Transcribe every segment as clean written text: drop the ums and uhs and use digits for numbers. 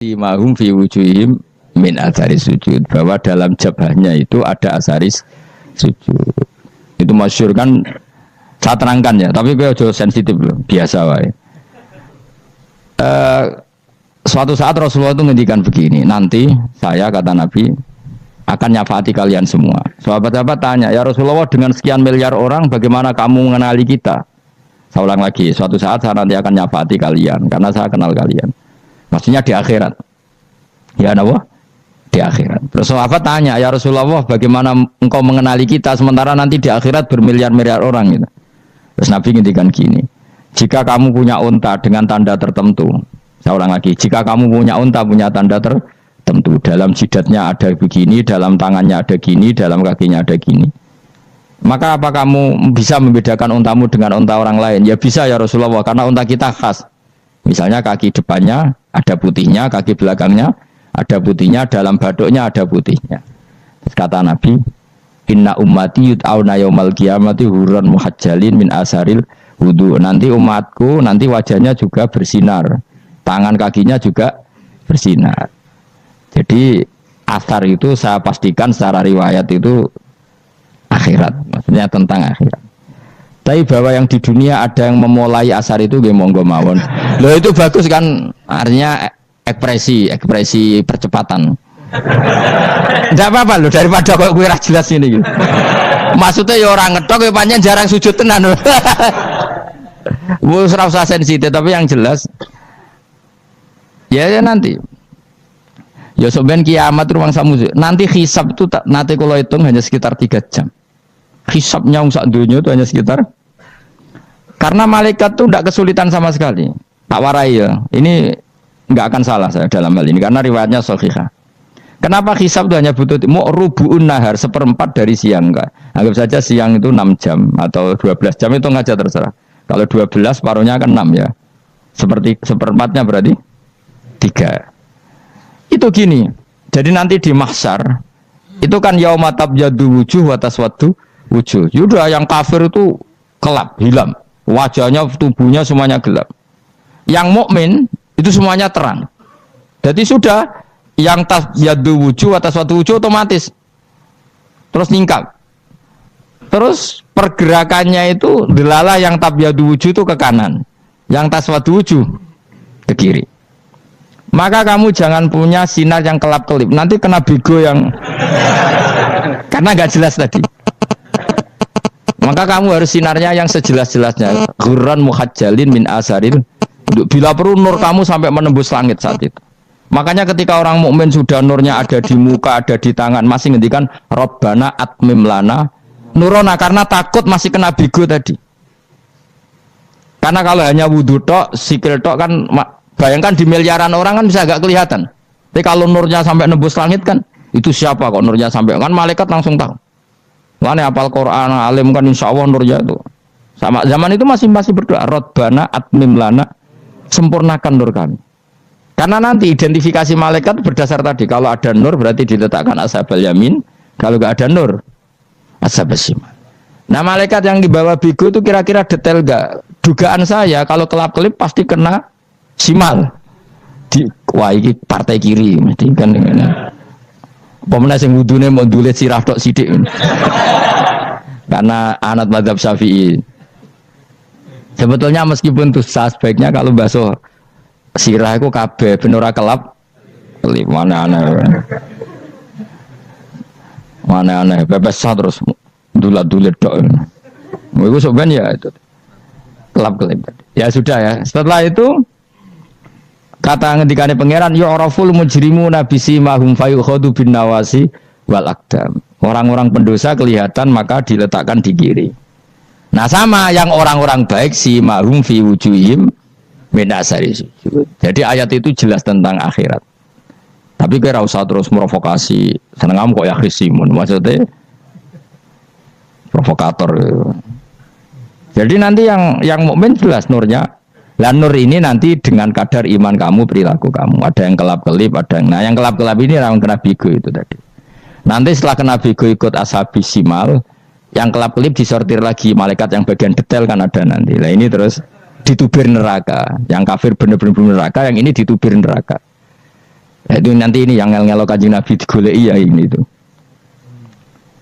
Mahum fi wujuhim min atharis sujud, bahwa dalam jabahnya itu ada asaris sujud. Itu masyhur kan, saya terangkan ya, tapi gue jauh sensitif loh, biasa wae. Suatu saat Rasulullah itu ngendikan begini, nanti saya kata Nabi akan nyafaati kalian semua. Sahabat-sahabat tanya, ya Rasulullah dengan sekian miliar orang bagaimana kamu mengenali kita? Saya ulang lagi, suatu saat saya nanti akan nyafaati kalian karena saya kenal kalian. Maksudnya di akhirat. Ya Allah, di akhirat. Terus sahabat tanya, ya Rasulullah bagaimana engkau mengenali kita sementara nanti di akhirat bermiliar-miliar orang gitu. Terus Nabi ngendikan gini, jika kamu punya unta dengan tanda tertentu, saya ulang lagi, jika kamu punya unta punya tanda tertentu, dalam jidatnya ada begini, dalam tangannya ada gini, dalam kakinya ada gini, maka apa kamu bisa membedakan untamu dengan unta orang lain? Ya bisa ya Rasulullah, karena unta kita khas. Misalnya kaki depannya ada putihnya, kaki belakangnya ada putihnya, dalam baduknya ada putihnya. Terus kata Nabi, inna ummati yud'auna yaumal qiyamati hurran muhajjalin min asaril wudu. Nanti umatku nanti wajahnya juga bersinar, tangan kakinya juga bersinar. Jadi asar itu saya pastikan secara riwayat itu akhirat, maksudnya tentang akhirat. Tapi bahwa yang di dunia ada yang memulai asar itu gue monggo mawon. Loh itu bagus kan, artinya ekspresi percepatan. Tidak apa-apa loh, daripada kok gue jelas ini gitu. Maksudnya ya orang ngetok ya panjang jarang sujud tenan. Gue serasa sensitif, tapi yang jelas ya nanti. Ya sebenarnya kiamat ruang samu. Nanti hisab itu nanti kalau hitung hanya sekitar 3 jam. Hisabnya sak dunia itu hanya sekitar, karena malaikat itu tidak kesulitan sama sekali. Pak Warai ya, ini nggak akan salah saya dalam hal ini karena riwayatnya sahihah. Kenapa hisab itu hanya butuh rubu'un nahar, seperempat dari siang enggak? Anggap saja siang itu 6 jam atau 12 jam itu aja terserah. Kalau 12 paruhnya kan 6 ya. Seperti seperempatnya berarti 3. Itu gini. Jadi nanti di mahsyar itu kan yauma tabyaddu wujuh wa taswaddu wujuh. Sudah yang kafir itu kelap, hilang. Wajahnya, tubuhnya semuanya gelap. Yang mukmin itu semuanya terang. Jadi sudah yang tabyaddu wujuh wa taswaddu wujuh otomatis terus ningkap. Terus pergerakannya itu delala yang tabyaddu wujuh itu ke kanan, yang taswaddu wujuh ke kiri. Maka kamu jangan punya sinar yang kelap-kelip. Nanti kena bego yang karena nggak jelas tadi. Maka kamu harus sinarnya yang sejelas-jelasnya. Ghurran muhajjalin min asaril. Bila perlu nur kamu sampai menembus langit saat itu. Makanya ketika orang mukmin sudah nurnya ada di muka, ada di tangan, masih ngendikan Rabbana atmim lana nurona, karena takut masih kena bego tadi. Karena kalau hanya wudu tok, sikil tok kan, bayangkan di miliaran orang kan bisa agak kelihatan. Tapi kalau nurnya sampai nembus langit kan, itu siapa kok nurnya sampai, kan malaikat langsung tahu. Lane apal Quran alim kan insya Allah nurnya itu. Sama zaman itu masih berdoa Rabbana atmim lana, sempurnakan nur kami. Karena nanti identifikasi malaikat berdasar tadi, kalau ada nur berarti diletakkan ashabal yamin, kalau enggak ada nur ashabas shimal. Nah malaikat yang dibawa bigo itu kira-kira detail enggak? Dugaan saya kalau kelap-kelip pasti kena simal. Wah ini partai kiri mesti kan dengan pemenang yang wudune mau dulit sirah tok sidik. Karena anak mazhab Syafi'i. Sebetulnya meskipun tuh sebaiknya kalau basuh sirah itu kabeh ben ora kelap kelip mana aneh bebas terus dulat-dulit tok. Iku sebenarnya ya itu kelap kelip. Ya sudah ya. Setelah itu kata ngendikane pangeran yu'raful mujrimuna bisimahum fayukhadu bin nawasi wal aqdam. Orang-orang pendosa kelihatan maka diletakkan di kiri. Nah sama yang orang-orang baik simahum fi wujuhim min asari sujud. Jadi ayat itu jelas tentang akhirat. Tapi kira usah terus provokasi. Seneng kamu kok ya khisimun, maksudnya provokator. Jadi nanti yang mukmin jelas nurnya. Lah nur ini nanti dengan kadar iman kamu, perilaku kamu. Ada yang kelap-kelip, ada yang... Nah yang kelap-kelip ini yang kena bigo itu tadi. Nanti setelah kena bigo ikut ashabis simal, yang kelap-kelip disortir lagi malaikat yang bagian detail kan ada nanti. Nah ini terus ditubir neraka. Yang kafir benar-benar neraka, yang ini ditubir neraka. itu nanti ini yang ngel-ngelo Kanjeng Nabi digoleki ya ini itu.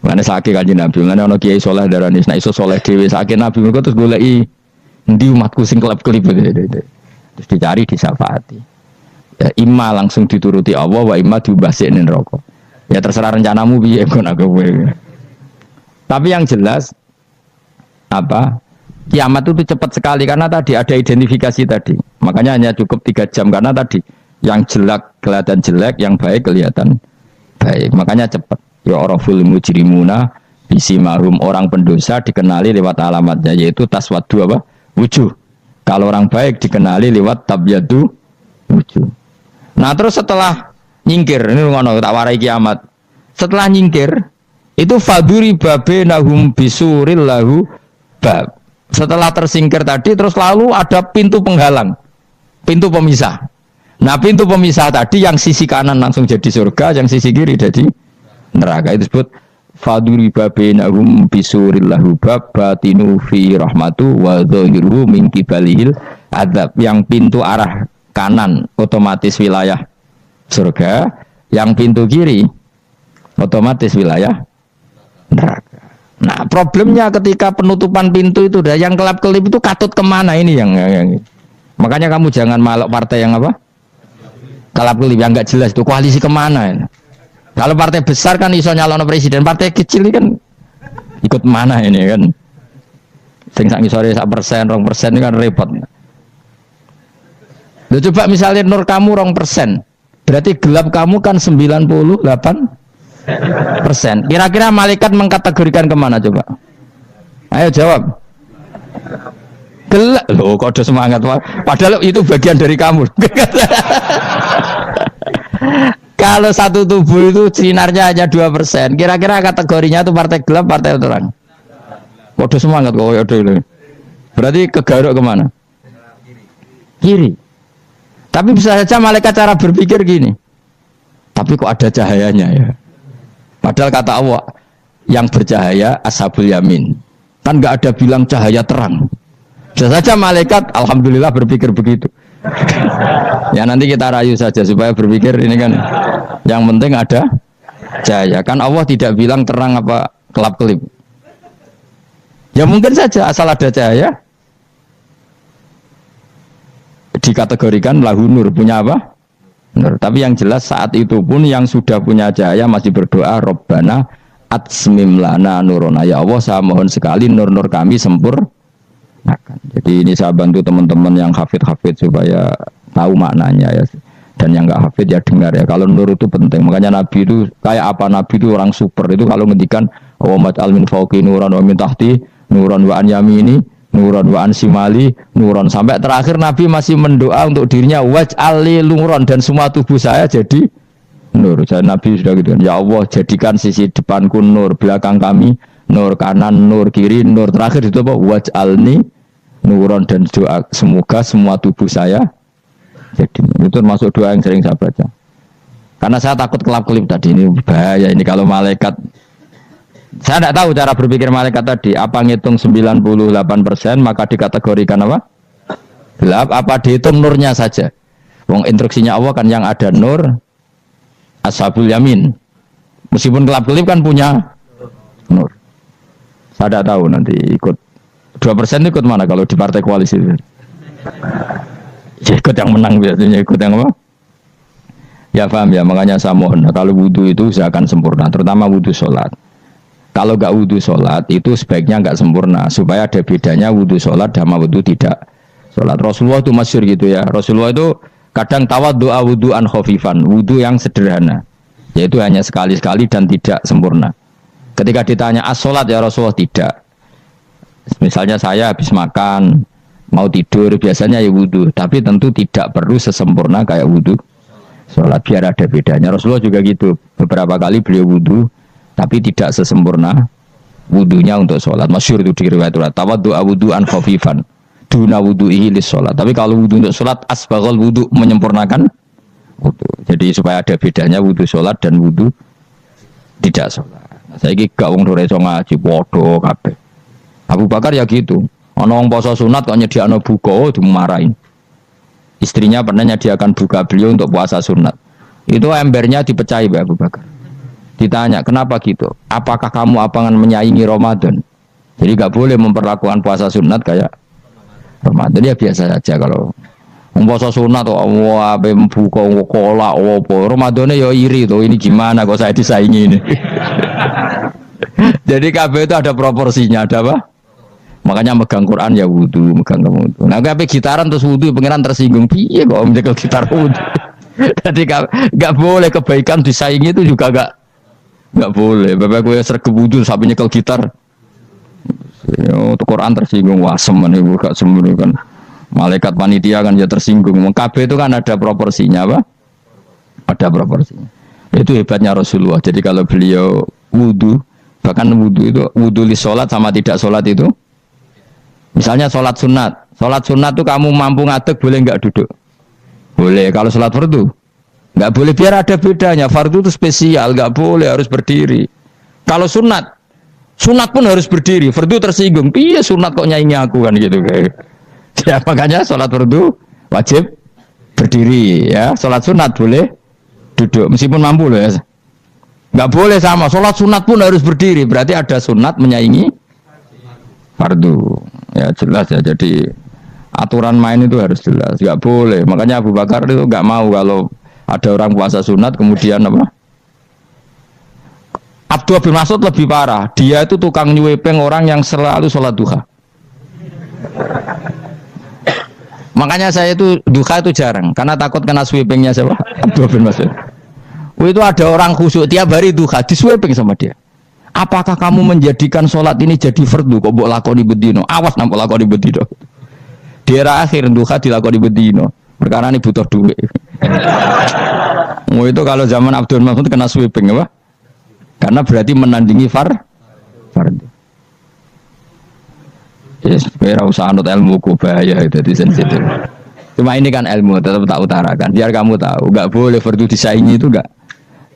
Mana sakit Kanjeng Nabi, mana ono kiai soleh darani nek iso soleh dhewe sakit Nabi mergo terus goleki endi umatku sing kelep-kelip gitu. Terus dicari disyafaati. Ya imma langsung dituruti Allah wa imma diubasikne neraka. Ya terserah rencanamu piye kon aku kowe. Tapi yang jelas apa? Kiamat itu cepat sekali karena tadi ada identifikasi tadi. Makanya hanya cukup 3 jam karena tadi yang jelek kelihatan jelek, yang baik kelihatan baik. Makanya cepat. Ya oraful mujrimuna bisimahum, orang pendosa dikenali lewat alamatnya yaitu taswadu apa? Wujuh. Kalau orang baik dikenali lewat tabyadu wujuh. Nah, terus setelah nyingkir, ini ngono tak warai kiamat. Setelah nyingkir itu faduri babenahum bisuril lahu bab. Setelah tersingkir tadi terus lalu ada pintu penghalang. Pintu pemisah. Nah, pintu pemisah tadi yang sisi kanan langsung jadi surga, yang sisi kiri jadi neraka. Itu disebut faduri babenahum bisuril lahu bab batinu fi rahmatu wa zahiruhu min kibalihil adzab. Yang pintu arah kanan otomatis wilayah surga, yang pintu kiri otomatis wilayah neraka. Nah, problemnya ketika penutupan pintu itu yang kelap-kelip itu katut kemana ini yang makanya kamu jangan malok partai yang apa? Kelap-kelip yang enggak jelas itu koalisi kemana ini? Kalau partai besar kan iso nyalon presiden, partai kecil ini kan ikut mana ini kan? Sing sak ngisore 1%, 2% ini kan repot. Loh, coba misalnya nur kamu 2%, berarti gelap kamu kan 98%. Kira-kira malaikat mengkategorikan kemana coba? Ayo jawab. Gelap. Loh, kode semangat. Padahal itu bagian dari kamu. Kalau satu tubuh itu sinarnya hanya 2%, kira-kira kategorinya itu partai gelap, partai terang. Kode semangat kok ya dulu. Berarti kegaruk kemana? Kiri. Tapi bisa saja malaikat cara berpikir gini. Tapi kok ada cahayanya ya? Padahal kata Allah yang bercahaya ashabul yamin. Kan nggak ada bilang cahaya terang. Bisa saja malaikat alhamdulillah berpikir begitu. Ya nanti kita rayu saja supaya berpikir ini kan yang penting ada cahaya. Kan Allah tidak bilang terang apa kelap-kelip. Ya mungkin saja asal ada cahaya dikategorikan lahu nur, punya apa? Nur. Tapi yang jelas saat itu pun yang sudah punya cahaya masih berdoa Rabbana atsmim lana nurona, ya Allah saya mohon sekali nur-nur kami sempurnakan. Jadi ini saya bantu teman-teman yang hafid supaya tahu maknanya ya. Dan yang enggak hafid ya dengar ya. Kalau nur itu penting. Makanya Nabi itu kayak apa? Nabi itu orang super. Itu kalau ngendikan wa maj'al min fawqi nuran wa min tahti nuran wa an yamini nuran wa an simali nuran, sampai terakhir Nabi masih mendoa untuk dirinya waj'al li nuran, dan semua tubuh saya jadi nur. Jadi Nabi sudah gitu kan, ya Allah jadikan sisi depanku nur, belakang kami nur, kanan nur, kiri nur, terakhir itu apa? Waj'alni nuron, dan doa semoga semua tubuh saya jadi itu termasuk doa yang sering saya baca. Karena saya takut kelap-kelip tadi, ini bahaya ini kalau malaikat. Saya tidak tahu cara berpikir malaikat tadi, apa ngitung 98% maka dikategorikan apa? Gelap, apa dihitung nurnya saja? Wong instruksinya Allah kan yang ada nur ashabul yamin. Meskipun kelap-kelip kan punya nur. Saya tidak tahu nanti ikut 2% ikut mana kalau di partai koalisi. Ya ikut yang menang biasanya, ikut yang apa? Ya paham ya, makanya saya mohon kalau wudhu itu saya akan sempurna, terutama wudhu sholat. Kalau nggak wudhu sholat itu sebaiknya nggak sempurna, supaya ada bedanya wudhu sholat sama wudhu tidak sholat. Rasulullah itu masyhur gitu ya. Rasulullah itu kadang tawaddu wudhu'an khafifan, wudhu yang sederhana, yaitu hanya sekali-sekali dan tidak sempurna. Ketika ditanya as-sholat ya Rasulullah, tidak. Misalnya saya habis makan, mau tidur, biasanya ya wudhu, tapi tentu tidak perlu sesempurna kayak wudhu sholat, biar ada bedanya. Rasulullah juga gitu, beberapa kali beliau wudhu tapi tidak sesempurna wudhunya untuk sholat. Masyhur itu di riwayat tawaddu wudhu'an khafifan duna wudhu'ihi lis sholat. Tapi kalau wudhu untuk sholat asbaghal wudhu, menyempurnakan wudhu. Jadi supaya ada bedanya wudhu sholat dan wudhu tidak sholat. Nah, saya gak wong ora iso ngaji podo kabeh. Abu Bakar ya gitu. Ana wong poso sunat kok nyediakno buka dimarahin. Istrinya pernah nyediakan buka beliau untuk puasa sunat. Itu embernya dipecahi Mbak Abu Bakar. Ditanya, kenapa gitu? Apakah kamu akan menyaingi Ramadan? Jadi nggak boleh memperlakukan puasa sunat kayak Ramadan. Ya biasa saja kalau puasa sunat atau apa buka kolak apa Ramadannya ya iri tuh. Ini gimana kok saya disaingi ini? Jadi KB itu ada proporsinya, ada apa? Makanya megang Quran ya wudu, megang wudu. Nah KB gitaran terus wudu, pengiran tersinggung. Piye kok menjaga gitar wudu? Jadi nggak boleh kebaikan disaingi itu juga nggak boleh. Bapak gue sergap wudu sampai nyekel gitar. Untuk Quran tersinggung wasem nih bukan sembunyi kan. Malaikat panitia kan ya tersinggung. KB itu kan ada proporsinya apa? Ada proporsinya. Itu hebatnya Rasulullah. Jadi kalau beliau wudu, bahkan wudu itu wudu li sholat sama tidak sholat itu. Misalnya sholat sunat tuh kamu mampu ngadeg boleh nggak duduk? Boleh. Kalau sholat fardu nggak boleh, biar ada bedanya. Fardu itu spesial, nggak boleh, harus berdiri. Kalau sunat pun harus berdiri. Fardu tersinggung, iya sunat kok nyaingi aku kan gitu kayak. Ya makanya sholat fardu wajib berdiri ya. Sholat sunat boleh duduk meskipun mampu loh ya. Nggak boleh sama. Sholat sunat pun harus berdiri. Berarti ada sunat menyaingi fardu. Ya jelas ya. Jadi aturan main itu harus jelas. Nggak boleh. Makanya Abu Bakar itu nggak mau kalau ada orang puasa sunat kemudian apa? Abdullah bin Mas'ud lebih parah. Dia itu tukang nyuwepeng orang yang selalu sholat duha. Makanya saya itu duha itu jarang karena takut kena sweepingnya siapa? Abdullah bin Mas'ud. Itu ada orang khusyuk tiap hari duha disweeping sama dia. Apakah kamu menjadikan sholat ini jadi fardu kok mbok lakoni bedino? Awas nampak lakoni bedino. Di era akhir duha dilakoni bedino. Perkara ini butuh duit. Itu kalau zaman Abdul Mas'ud kena sweeping apa? Karena berarti menandingi fardu. Yes, kira usah anut ilmu ku bahaya itu di sensitif. Cuma ini kan ilmu tetap tak utarakan. Biar kamu tahu, nggak boleh fardu disaingi itu nggak.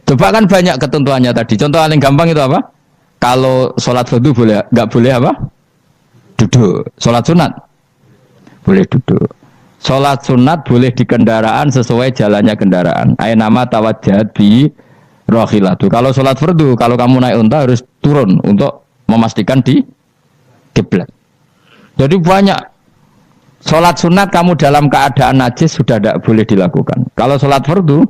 Coba kan banyak ketentuannya tadi. Contoh paling gampang itu apa? Kalau sholat fardu boleh, nggak boleh apa? Duduk. Sholat sunat boleh duduk. Sholat sunat boleh di kendaraan sesuai jalannya kendaraan. Ayat nama tawajjad bi rohilatu. Kalau sholat fardu, kalau kamu naik unta harus turun untuk memastikan di kiblat. Jadi banyak sholat sunat kamu dalam keadaan najis sudah tidak boleh dilakukan. Kalau sholat fardu,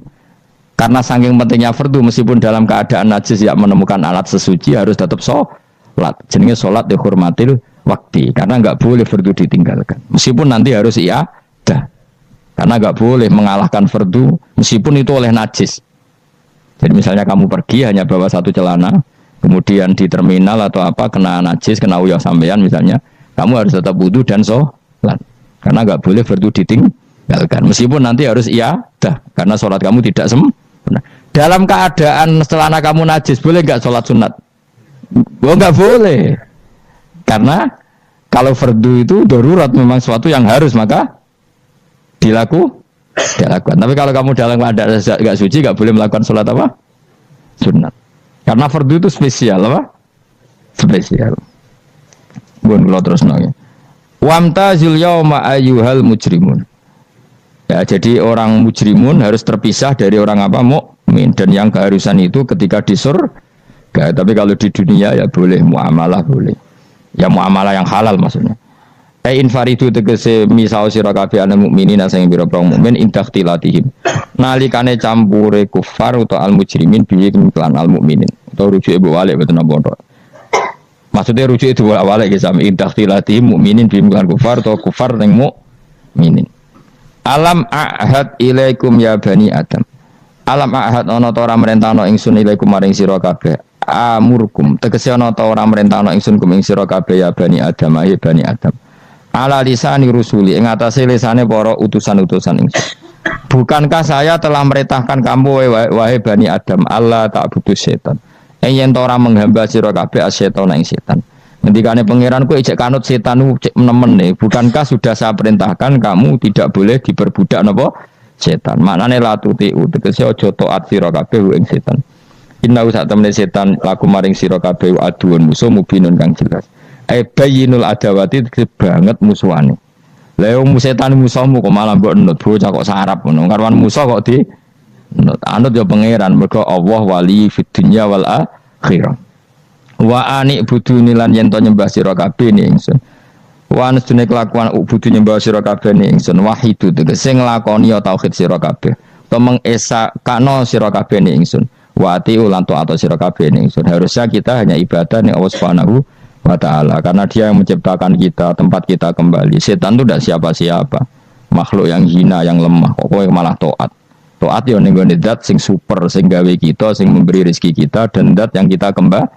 karena saking pentingnya fardu, meskipun dalam keadaan najis tidak menemukan alat sesuci harus tetap sholat. Jenenge sholat dihormatil waktu, karena nggak boleh fardu ditinggalkan. Meskipun nanti harus iadah, karena nggak boleh mengalahkan fardu meskipun itu oleh najis. Jadi misalnya kamu pergi hanya bawa satu celana, kemudian di terminal atau apa kena najis, kena uyah sampean misalnya, kamu harus tetap wudu dan sholat, karena nggak boleh fardu ditinggalkan. Meskipun nanti harus iadah, karena sholat kamu tidak sempurna. Dalam keadaan celana kamu najis, boleh nggak sholat sunat? Oh nggak boleh, karena kalau fardu itu darurat, memang sesuatu yang harus maka dilakukan. Tapi kalau kamu dalam keadaan nggak suci, nggak boleh melakukan sholat apa? Sunat. Karena fardu itu spesial apa? Spesial. Bun kalau terus nanya. Wamtazil yauma ayyuhal mujrimun. Ya, jadi orang mujrimun harus terpisah dari orang apa? Mukmin. Dan yang keharusan itu ketika di surga. Tapi kalau di dunia ya boleh muamalah boleh. Ya muamalah yang halal maksudnya. Infaridu tegese misal sira kabeh ana mukminin sing pira-pira mukmin indaktilatihim. Nalikane campure kufar utawa al mujrimin bi iklan al mukminin. Utawa rujuke mbok walik mboten apa-apa. Maksudnya rujuk itu awalnya sama indaktilatihim mukminin bi iklan kufar utawa kufar ning mukminin. Alam ahad ilaikum ya bani Adam. Alam ahad ana ta ora merentano ingsun ilaikum maring sira kabeh. Amurkum tegese ana ta ora merentano ingsun kum ing sira kabeh ya bani Adam ya bani Adam. Ala lisani rusuli ing atase lisane para utusan-utusan ingsun. Bukankah saya telah merintahkan kamu wahai Bani Adam Allah tak butuh setan. Yen ora menghamba sira kabeh asetan ing setan. Ngendikane pangeranku ijek kanut setanmu nemen nih. Bukankah sudah saya perintahkan kamu tidak boleh diperbudak napa setan. Maknane la tutiu tegese aja taat sira kabeh ing setan. Inna sak temene setan laku maring sira kabeh aduun musuh mubinun kang jelas. Bayinul adawati banget musuhane. Lah wong setan musuhmu kok malah mbok nut bocah kok sarap ngono. Karwan musuh kok di Anut ya pangeran, mergo Allah wali fid dunya wal akhirah. Wa ani buduni lan yen to nyembah sira kabeh ning ingsun. Wa anustune kelakuan budu nyembah sira kabeh ning ingsun wahidu tegese nglakoni tauhid sira kabeh. To mengesakno sira kabeh ning ingsun. Wa ati ulan to atau sira kabeh ning ingsun. Harusnya kita hanya ibadah ning Allah Subhanahu wa taala karena dia yang menciptakan kita, tempat kita kembali. Setan itu tidak siapa-siapa. Makhluk yang hina, yang lemah, kok malah taat. Taat ya ning gone zat sing super, sing gawe kita, sing memberi rezeki kita dan zat yang kita kembali.